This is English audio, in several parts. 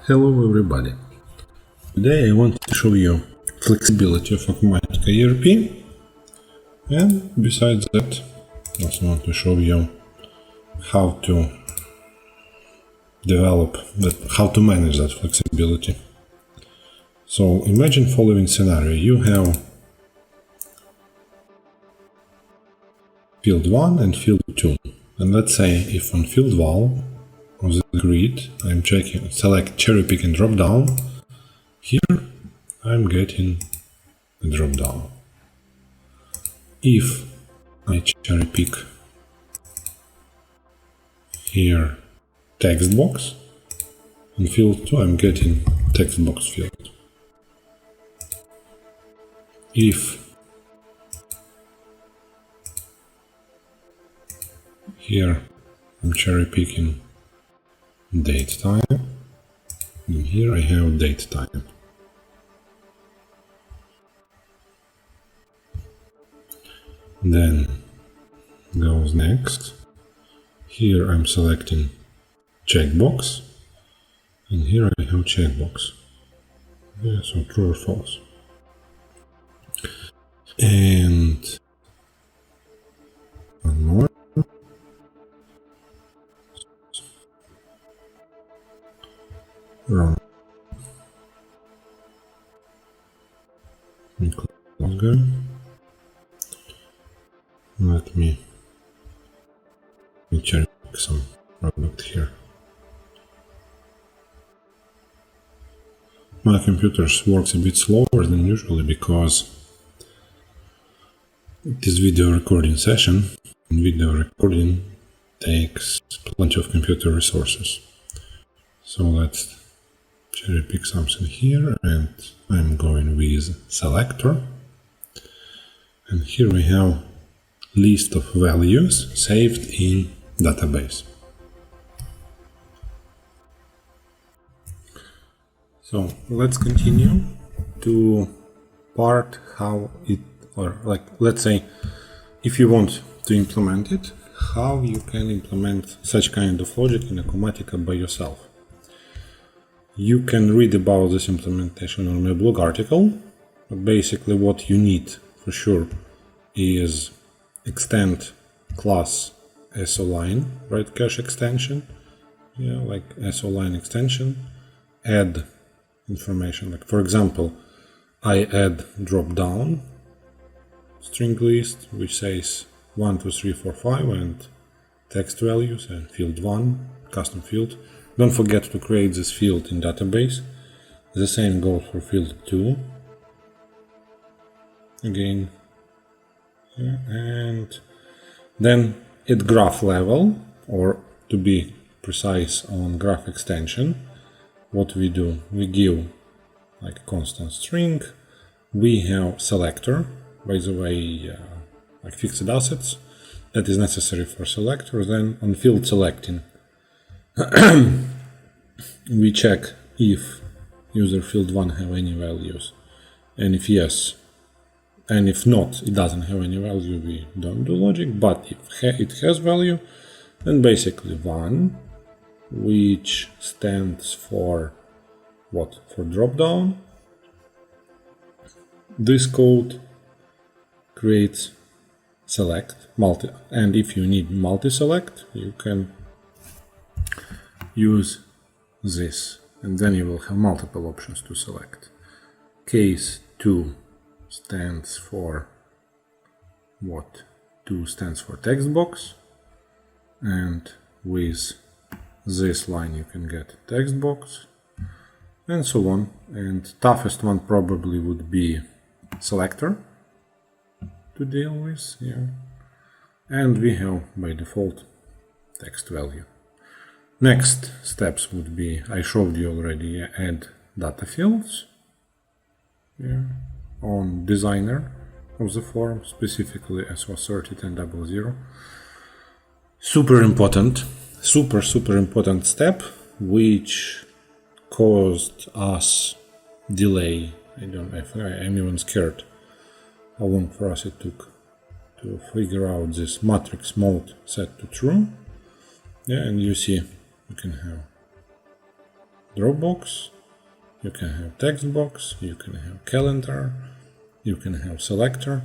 Hello everybody. Today I want to show you flexibility of Acumatica ERP, and besides that I also want to show you how to how to manage that flexibility. So imagine following scenario. You have field 1 and field 2, and let's say if on field 1 of the grid I'm select cherry pick and drop down. Here I'm getting a drop down. If I cherry pick here text box, in field 2 I'm getting text box field. If here I'm cherry picking date time, and here I have date time. Then goes next. Here I'm selecting checkbox, and here I have checkbox. Yeah, so true or false. And one more. Wrong. Longer. Let me cherry pick some product here. My computer works a bit slower than usually because it is video recording session, and video recording takes plenty of computer resources. So let's cherry pick something here, and I'm going with selector, and here we have list of values saved in database. So let's continue to part how it, or like, let's say if you want to implement it, how you can implement such kind of logic in Acumatica by yourself. You can read about this implementation on my blog article, but basically what you need for sure is extend class SOLine, right, cache extension, yeah, like SOLine extension, add information, like for example, I add drop down string list which says 1, 2, 3, 4, 5 and text values and field 1, custom field. Don't forget to create this field in database. The same goes for field 2. Again, yeah, and then at graph level, or to be precise on graph extension, what we do, we give like a constant string. We have selector, by the way, like fixed assets that is necessary for selector. Then on field selecting we check if user field 1 have any values, and if yes, and if not, it doesn't have any value, we don't do logic. But if it has value, then basically 1, which stands for what? For drop down. This code creates select multi, and if you need multi-select, you can use this, and then you will have multiple options to select. Case 2 stands for what? 2 stands for text box, and with this line you can get text box, and so on. And toughest one probably would be selector to deal with, yeah. And we have by default text value. Next steps would be, I showed you already, add data fields, yeah, on designer of the form, specifically S-asserted and 00. Super important step, which caused us delay. I don't know if I'm even scared how long for us it took to figure out this matrix mode set to true. Yeah, and you see you can have Dropbox, you can have text box, you can have calendar, you can have selector,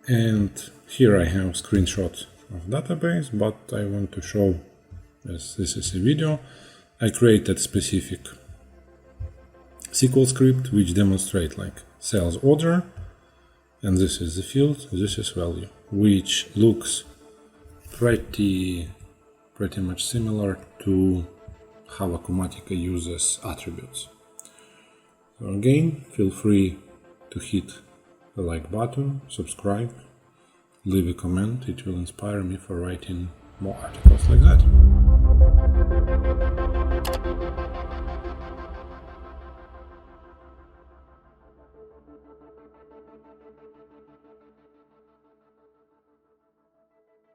and here I have screenshots of database, but I want to show, as this is a video, I created specific SQL script which demonstrate like sales order, and this is the field, this is value, which looks pretty much similar to how Acumatica uses attributes. So again, feel free to hit the like button, subscribe, leave a comment, it will inspire me for writing more articles like that.